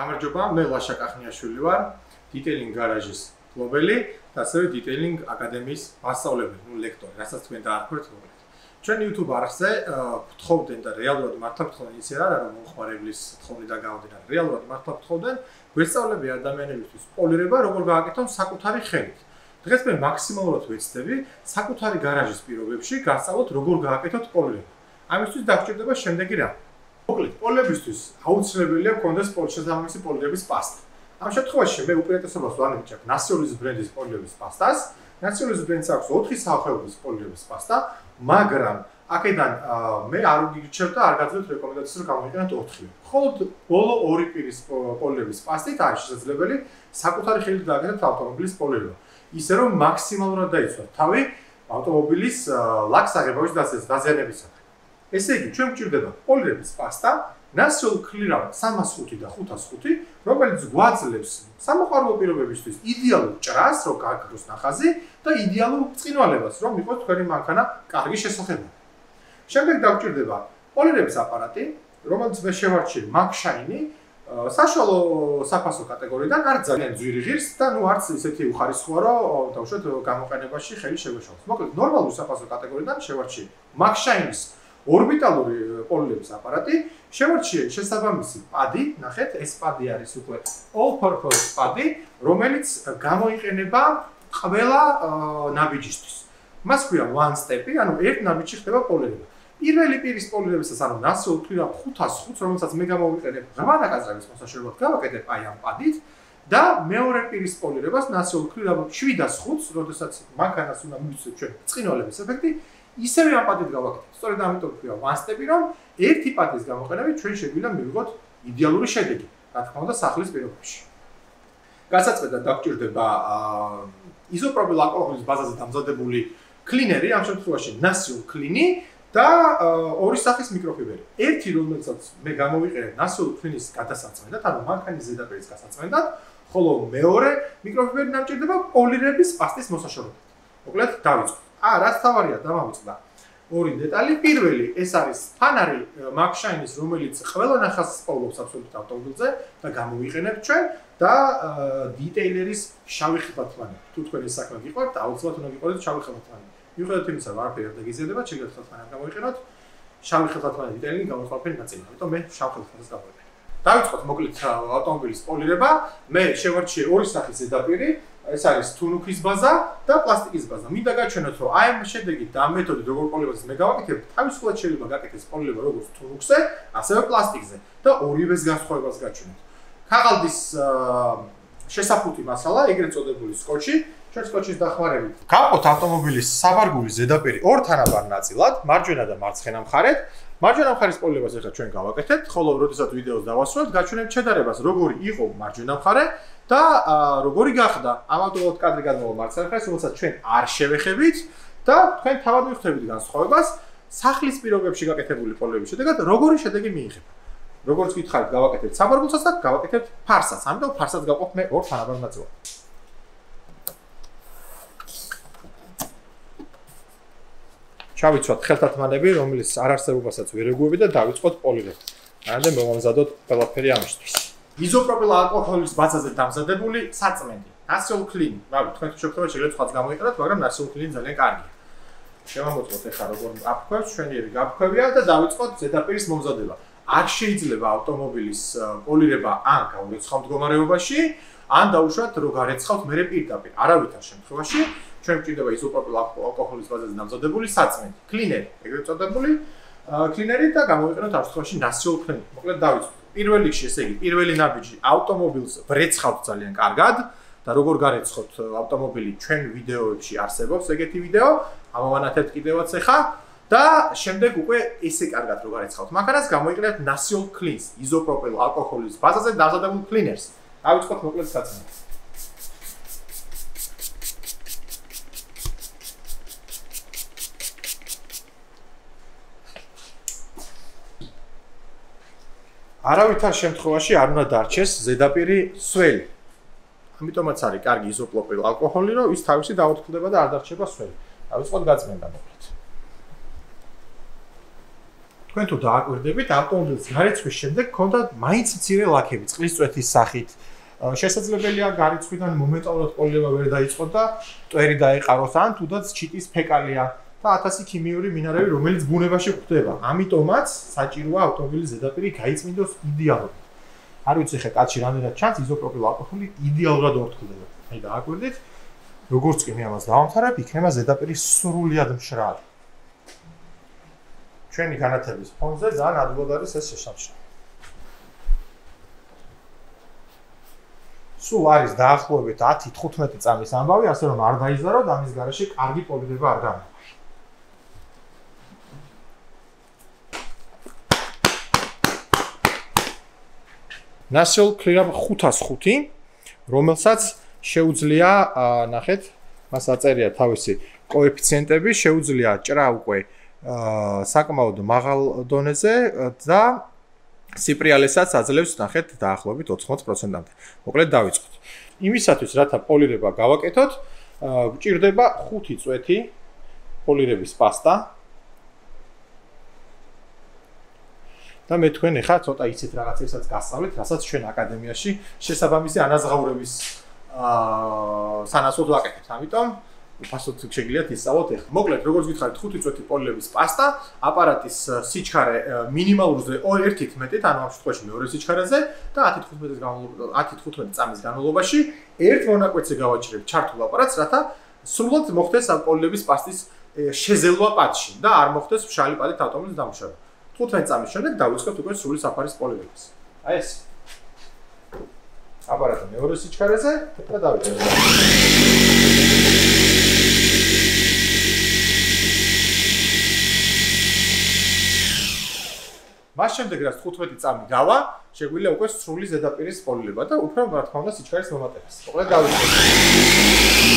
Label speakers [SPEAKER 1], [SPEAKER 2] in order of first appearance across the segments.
[SPEAKER 1] გამარჯობა, მე ლაშა კახნიაშვილი ვარ, დიტეილინგ გარაჟის მფლობელი და ასევე დიტეილინგ აკადემიის მასწავლებელი, ლექტორი, რასაც თქვენ დაარქვეთ როგორ. ჩვენ YouTube არხზე გთხოვდნენ და რეალურად მართლა გთხოვდნენ ისე არა, რომ მომხმარებლის თხოვნიდან გამომდინარე, რეალურად მართლა გთხოვდნენ გვესწავლები ადამიანებისთვის პოლირება, როგორ გააკეთონ საკუთარი ხელით. დღეს მე მაქსიმალურად ვეცდები საკუთარი გარაჟის პირობებში გასწავლოთ როგორ გააკეთოთ პოლირება. ამისთვის დაგჭირდება შემდეგი რამ. მოკლედ, პოლირებისთვის აუცილებელია გქონდეს შესაბამისი პოლირების პასტა. ამ შემთხვევაში მე უპირატესობას ვანიჭებ ნასიოლის ბრენდის პოლირების პასტას. ნასიოლის ბრენდს აქვს 4 სახეობის პოლირების პასტა, მაგრამ აქედან მე არ ვიგიჩევ და არ გაძლევთ რეკომენდაციას რომ გამოვიყენოთ 4. მხოლოდ ბოლო 2 პირის პოლირების პასტით არის შესაძლებელი საკუთარი ხელით გააკეთოთ ავტომობილის პოლირება. ისე რომ მაქსიმალურად დაიცვათ თავი ავტომობილის ლაქს აღებაში დაზიანებისათვის. ესე იგი, ჩვენ გვჭირდება პოლირების პასტა, ნასიოლ ქლირავ 305 და 505, რომელიც გვაძლევს სამოყვარულო პირობებისთვის იდეალურ ჭრას, რომ გააგროს ნახაზი და იდეალურ ბრწყინვალებას, რომ იყოს თქვენი მანქანა კარგი შესაძლებელი. შემდეგ დაგჭირდება პოლირების აპარატი, რომელიც მე შევარჩიე მაგშაინი, საშუალო საფასო კატეგორიიდან, არ ძალიან ძვირი ღირს და ნუ არც ისეთი უხარისხოა, რომ დავუშვათ გამოყენებაში ხელი შეგვეშალოს. მოკლედ, ნორმალური საფასო კატეგორიიდან შევარჩიე მაგშაინის ორბიტალური პოლირების აპარატი, შევარჩიე შესაბამისი პადი, ნახეთ, ეს პადი არის უკვე all purpose პადი, რომელიც გამოიყენება ყველა ნაბიჯისთვის. მას ქვია one step-ი, ანუ ერთ ნაბიჯში ხდება პოლირება. პირველი პირის პოლირებისას, ანუ ნასიოლ ქლირავ 505, რომელსაც მე გამოვიყენებ ღრმა ნაკაზრების მოსაშორებლად, გავაკეთებ აი ამ პადით და მეორე პირის პოლირებას ნასიოლ ქლირავ 705-ს, როდესაც მანქანას უნდა მივიცეთ ჩვენ ბრწყინვალების ეფექტი, ისევე ამ პადით გავაკეთებ. სწორედ ამიტომ ვქვია one step-ი, რომ ერთი პადის გამოყენებით ჩვენ შეგვიძლია მივიღოთ იდეალური შედეგი, რა თქმა უნდა, სახლის პირობებში. გასაწყვეტად დაგჭირდება იზოპროპილ ალკოჰოლის ბაზაზე დამზადებული კლინერი, ამ შემთხვევაში ნასიოლ კლინი და ორი სახის მიკროფიბერი. ერთი, რომელსაც მე გამოვიყენებ ნასიოლ klinis გადასაწმენდად, ანუ მანქანის ზედაპირის გადასაწმენდად, ხოლო მეორე მიკროფიბერი დამჭირდება პოლირების პასტის მოსაშორებლად. მოკლედ, დავიწყოთ. რაც თავარია დამავიწყდა ორი დეტალი. პირველი, ეს არის ფანარი მაგშაინის, რომელიც ყველა ნახაზს პოულობს აბსოლუტურად ავტომობილზე და გამოვიყენებ ჩვენ და დიტეილერის შავი ხელთათმანი. თუ თქვენ ეს საქმე გიყვართ, აუცილებლად უნდა გიყვარდეთ შავი ხელთათმანი. მიუხედავად იმისა, რომ არაფერი არ დაგიზიარდება, შეიძლება ხელთათმანი გამოვიყენოთ. შავი ხელთათმანი დიტეილინგი გამოყენებული ნაწილია. ამიტომ მე შავ ხელთათმანს გავიყენებ. დავიწყოთ მოკლედ ავტომობილის პოლირება. მე შევარჩიე ორი სახის ზედაპირი. ეს არის თუნუქის ბაზა და პლასტიკის ბაზა. მინდა გაჩვენოთ, რომ აი ამ შედეგით და ამ მეთოდით როგორ პოლირებას მე გავაკეთებ, თავისუფლად შეიძლება გაკეთდეს პოლირება როგორც თუნუქზე, ასევე პლასტიკზე და ორივეს განსხვავებას გაჩვენოთ. ქაღალდის შესაფუთი მასალა, ეგრეთ წოდებული სკოჩი, ჩვენ სკოჩის დახმარებით გავყოთ ავტომობილის საბარგულის ზედაპირი ორ თანაბარ ნაწილად, მარჯვენა და მარცხენა მხარეთ. მარჯვენა მხარის პოლირებას ახლა ჩვენ გავაკეთებთ, ხოლო როდესაც ვიდეოს დავასრულებთ, გაჩვენებთ შედარებას, როგორი იყო მარჯვენა მხარე და როგორი გახდა. ამავდროულად კადრი გადმოვა მარცხენა მხარეს, რომელსაც ჩვენ არ შევეხებით და თქვენ თავად მივხვდებით განსხვავებას სახლის პირობებში გაკეთებული პოლირების შედეგად როგორი შედეგი მიიღება. როგორც გითხარით, გავაკეთებთ საბარგულსაც და გავაკეთებთ ფარსაც. ამიტომ ფარსაც გავყოფ მე ორ თანაბარ ნაწილად. ჩავიცვათ ხელთათმანები, რომელიც არარსებობასაც ვერ ეგუები და დავიწყოთ პოლირება. ამიტომ მოვამზადოთ ყველაფერი ამისთვის. იზოპროპილ ალკოჰოლის ბაზაზე დამზადებული საწმენდი. ნასიოლ კლინი. რავი, თქვენ შეგვიძლია შეიძლება სხვაც გამოიყენოთ, მაგრამ ნასიოლ კლინი ძალიან კარგია. შემოვაწყვეტ ახლა როგორ აფქვევს, შვენიერი გაფქვევია და დავიწყოთ ზედაპირის მომზადება. არ შეიძლება ავტომობილის პოლირება ან გაურეცხავთ მდგომარეობაში, ან დაუშვათ რო გარეცხავთ მერე პირდაპირ. არავითარ შემთხვევაში ჩვენ გვჭირდება იზოპროპილ ალკოჰოლის ბაზაზე დამზადებული საწმენდი, კლინერი, ეგრეთ წოდებული კლინერი და გამოვიყენოთ ამ შემთხვევაში ნასიოლ კლინი. მოკლედ დავიწყოთ. პირველ რიგში, ესე იგი, პირველი ნაბიჯი ავტომობილს ბრეცხავთ ძალიან კარგად და როგორ გარეცხოთ ავტომობილი ჩვენ ვიდეოებში არსებობს ეგეთი ვიდეო, ამოვანათებთ კიდევაც ახლა და შემდეგ უკვე ესე კარგად რო გარეცხავთ მანქანას, გამოიყენებთ ნასიოლ კლინს, იზოპროპილ ალკოჰოლის ბაზაზე დამზადებულ კლინერს. დავიწყოთ მოკლედ საწმენდი. არავითარ შემთხვევაში არ უნდა დარჩეს ზედაპირი სველი. ამიტომაც არის კარგი იზოპროპილ ალკოჰოლი, რომ ის თავისი დაუთქლდება და არ დარჩება სველი. დავიწყოთ გაწმენდა მოკლედ. თქვენ თუ დააკვირდებით, ავტომობილის გარიცხვის შემდეგ ქონდა მაინც მცირე ლაქები, წყლის წვეთის სახით. შესაძლებელია გარიცხვიდან მომენტალურად პოლირება ვერ დაიწყო და მტვერი დაეყაროს, ან თუდაც ჩიტის ფეკალია და 1000 ქიმიური მინარევი, რომელიც ბუნებაში გვხვდება. ამიტომაც საჭიროა ავტომობილის ზედაპირი გაიწმინდოს იდეალურად. არ ვიცი ხე კაცში რამდენად ჩანს იზოპროპილ ალკოჰოლი იდეალურად ორთქლდება. აი დააკვირდით, როგორც კი მე ამას დავამთავრებ, იქნება ზედაპირი სრულიად მშრალი. ჩვენი განათების ფონზე ძალიან ადვილად არის ეს შესამჩნევი. სულ არის დაახლოებით 10-15 წამის ამბავი, ასე რომ არ დაიზაროთ, ამის გარეშე კარგი პოლირება არ გამოვა. ნასიოლ ქლირა 505, რომელსაც შეუძლია, ნახეთ, მას აწერია თავისი კოეფიციენტები, შეუძლია ჭრა უკვე საკმაოდ მაღალ დონეზე და სიპრიალესაც აძლევს, ნახეთ, დაახლოებით 80%-მდე. მოკლედ დავიწყოთ. იმისათვის, რათა პოლირება გავაკეთოთ, გვჭირდება 5 წვეთი პოლირების პასტა. და მე თქვენ ახლა ცოტა იცით რაღაცასაც გასწავლეთ, რასაც ჩვენ აკადემიაში შესაბამისი ანაზღაურების სანაცვლოდ ვაკეთებთ. ამიტომ ფასოდ შეგიძლიათ ისწავლოთ ახლა. მოკლედ, როგორც გითხარით, 5 წვეთი პოლირების პასტა, აპარატის სიჩქარე მინიმალურზე 1-ით მეტით, ანუ ამ შემთხვევაში მეორე სიჩქარეზე და 10-15 წამის განმავლობაში ერთ მონაკვეთზე გავაჭრებთ ჩართულ აპარატს, რათა სრულად მოხდეს ამ პოლირების პასტის შეზელვა პატში და არ მოხდეს მშრალი პატით ავტომობილის დამუშავება. 15 წამის შემდეგ დავიწყებთ უკვე სრული საფარის პოლირებას. აი ეს. აპარატი მეორე სიჩქარეზე და დავიწყებთ. მას შემდეგ რაც 15 წამი გავა, შეგვიძლია უკვე სრული ზედაპირის პოლირება და უფრო რა თქმა უნდა სიჩქარის მომატებას. მოკლედ დავიწყებთ.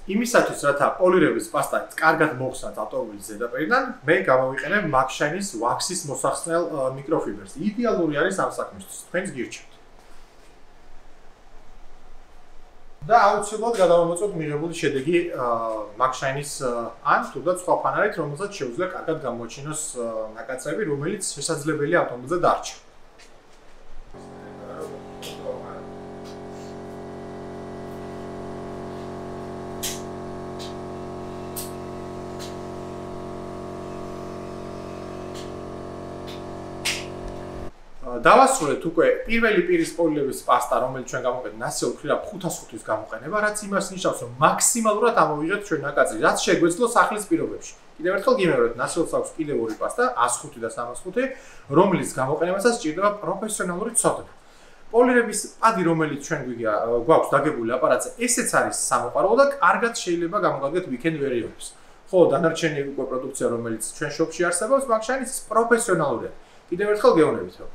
[SPEAKER 1] იმისათვის, რათა პოლირების პასტა კარგად მოხსნათ ავტომობილის ზედაპირიდან, მე გამოვიყენებ მაგშაინის ვაქსის მოსახსნელ მიკროფიბრს. იდეალური არის ამ საქმისთვის. თქვენს გირჩევთ. და აუცილებლად გადავამოწმოთ მიღებული შედეგი მაგშაინის ან თუნდაც სხვა ფანარით, რომელსაც შეუძლია კარგად გამოაჩინოს ნაკაცრები, რომელიც შესაძლებელია ავტომობილზე დარჩა. დავასრულეთ უკვე პირველი პირის პოლირების პასტა, რომელიც ჩვენ გამოვიყენეთ ნასიოლ ქლირა 505-ის გამოყენება, რაც იმას ნიშნავს, რომ მაქსიმალურად ამოვიღეთ ჩვენ ნაკაცრი, რაც შეგვეძლო სახლის პირობებში. კიდევ ერთხელ გიმეორებთ, ნასიოლს აქვს კიდევ ორი პასტა, 105 და 305, რომლის გამოყენებასაც სჭირდება პროფესიონალური ცოდნა. პოლირების პადი, რომელიც ჩვენ გვაქვს დაგებული აპარატზე, ესეც არის სამოყვარულო და კარგად შეიძლება გამოგადგეთ weekend variants. ხო, დანარჩენი უკვე პროდუქცია, რომელიც ჩვენ shop-ში არსებობს, მაგშაინის პროფესიონალურია. კიდევ ერთხელ გეუბნებით, რომ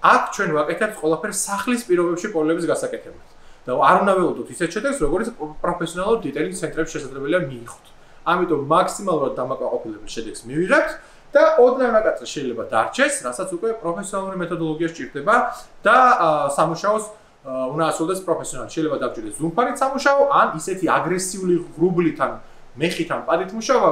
[SPEAKER 1] აქ ჩვენ ვაკეთებთ ყველაფერს სახლის პირობებში პოლირების გასაკეთებლად. და არ უნდა ველოდოთ ისეთ შედეგს, როგორც პროფესიონალურ დიტეილინგ ცენტრებში შესაძლებელია მიიღოთ. ამიტომ მაქსიმალურად დამაკმაყოფილებელ შედეგს მივიღებთ და ოდნავ ნაკაცრე შეიძლება დარჩეს, რასაც უკვე პროფესიონალური მეთოდოლოგია სჭირდება და სამუშაოს უნდა ასრულდეს პროფესიონალურად. შეიძლება დაგჭირდეს ზუმფარით სამუშაო, ან ისეთი აგრესიული ღრუბლით ან მეხით ან პადით მუშაობა,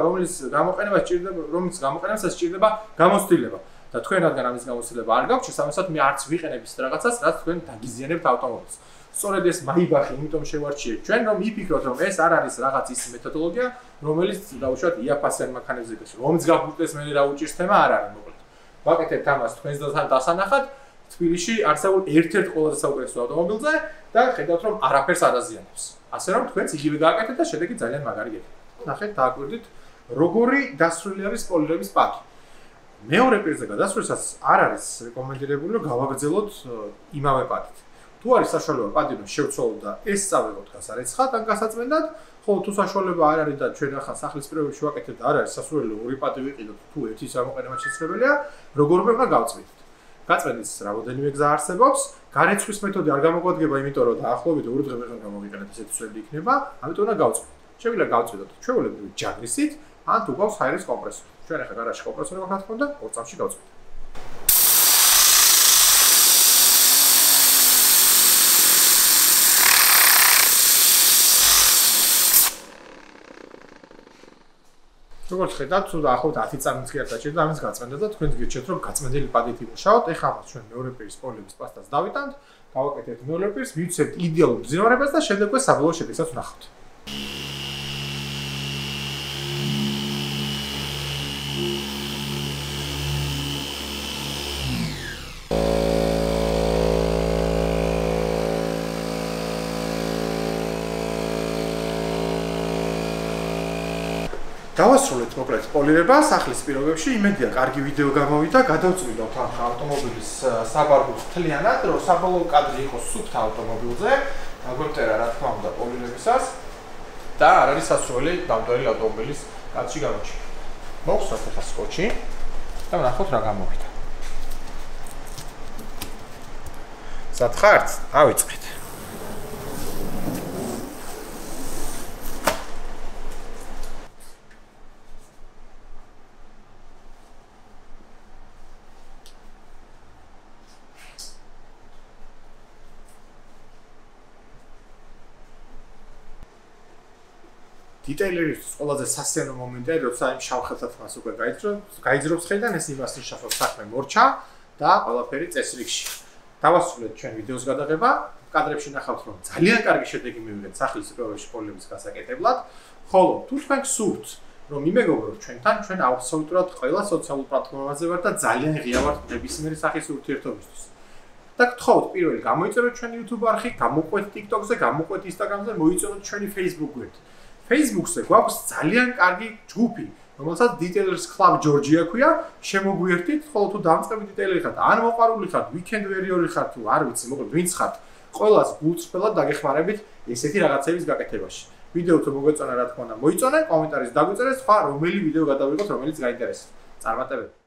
[SPEAKER 1] რომლის გამოყენებასაც სჭირდება გამოცდილება. და თქვენ რადგან ამის გამოცდილება არ გაქვთ, შესაბამისად მე არც ვიყენებ ის რაღაცას, რაც თქვენ დაგიზიანებთ ავტომობილს. სწორედ ეს მაიბახი, იმიტომ შევარჩიეთ ჩვენ, რომ იფიქროთ, რომ ეს არ არის რაღაც ის მეთოდოლოგია, რომელიც დაუშვათ იაფასიან მანქანებზე გეს. რომც გაგუწდეს მე რა უჭირს თემა არ არის მოკლედ. ვაკეთებთ ამას თქვენს დასანახად თბილისში არსებულ ერთ-ერთ ყველაზე საუკეთესო ავტომობილზე და ხედავთ, რომ არაფერს არ აზიანებს. ასე რომ თქვენც იგივე გააკეთეთ და შედეგი ძალიან მაგარი გექნებათ. ნახეთ, დააკვირდით, როგორი დასრული არის პოლირების პაკი. მეორე პირზე გადასვლისას არ არის რეკომენდირებული, რომ გავაგრძელოთ იმავე პადით. თუ არის საშუალება პადი რომ შევცვალოთ და ეს წავიღოთ გასარეცხად ან გასაწმენდად, ხოლო თუ საშუალება არ არის და ჩვენ ახლა სახლის პირობებში ვაკეთებთ და არ არის სასურველი ორი პადი ვიყიდოთ, თუ ერთის გამოყენება შესაძლებელია, როგორ უნდა გავწმენდით. გაწმენდის რამოდენიმე გზა არსებობს, გარეცხვის მეთოდი არ გამოგვადგება, იმიტომ რომ დაახლოებით 2 დღე ვეღარ გამოვიყენეთ, ესეთი სვები იქნება, ამიტომ უნდა გავწმენდით. შეგვიძლია გავწმენდოთ ჩვეულებრივი ჯაგრისით ან თუ გვაქვს ჰაერის კომპრესორი. ჩვენ ახლა გარაჟში კომპრესორი გვაქვს, რა თქმა უნდა, 2 წამში გავწვით. როგორც ხედავთ, თუ დაახლოებით 10 წამიც კი არ დაჭირდა ამის გაწმენდა და თქვენ გირჩევთ, რომ გაწმენდილი პადით იმუშაოთ. ეხლა ამას ჩვენ მეორე პირის პოლირების პასტას დავიტანთ, გავაკეთეთ მეორე პირს, მივცემთ იდეალურ მძინვარებას და შემდეგ უკვე საბოლოო შედეგსაც ვნახავთ. დავასრულეთ მოკლედ პოლირება სახლის პირობებში. იმედია, კარგი ვიდეო გამოვიდა. გადავწყვიტოთ ახლა ავტომობილის საბარგულს მთლიანად, რომ საბოლოო კადრი იყოს სუფთა ავტომობილზე. გაგვეწერა რა თქმა უნდა პოლირებისას და არ არის სასურველი დამტვერილი ავტომობილის კადრში გამოჩენა. მოვხსნათ ახლა სკოტჩი და ვნახოთ რა გამოვიდა. სად ხართ? ავიწყეთ. დიტეილერისთვის ყველაზე სასიამოვნო მომენტია, როცა იმ შავ ხელსაწყობას უკვე გაიძრობს ხელიდან, ეს იმას ნიშნავს, საქმე მორჩა და ყველაფერი წესრიგში. დავასრულეთ ჩვენ ვიდეოს გადაღება. კადრებში ნახავთ, რომ ძალიან კარგი შედეგი მივიღეთ სახლის პირობებში პოლირების გასაკეთებლად. ხოლო თუ თქვენ გსურთ, რომ იმეგობროთ ჩვენთან, ჩვენ აბსოლუტურად ყველა სოციალურ პლატფორმაზე ვართ და ძალიან ღია ვართ ნებისმიერი სახის ურთიერთობისთვის. და გთხოვთ პირველი გამოიწეროთ ჩვენი YouTube არხი, გამოყვეთ TikTok-ზე, გამოყვეთ Instagram-ზე, მოიწონოთ ჩვენი Facebook გვერდი. Facebook-ზე გვაქვს ძალიან კარგი ჯგუფი, რომელსაც დიტეილერს კლუბ ჯორჯია ქვია, შემოგვიერთდით, ხოლო თუ დამწყები დიტეილერი ხართ, ან მოყვარული ხართ, weekend warrior-ი ხართ, თუ არ ვიცი, მოკლედ ვინც ხართ, ყველას გულწრფელად დაგეხმარებით ესეთი რაღაცების გაკეთებაში. ვიდეო თუ მოგეწონა, რა თქმა უნდა, მოიწონე, კომენტარით დაგვიწერეთ, სხვა რომელი ვიდეო გადავიღოთ, რომელიც გაინტერესებთ. წარმატებები.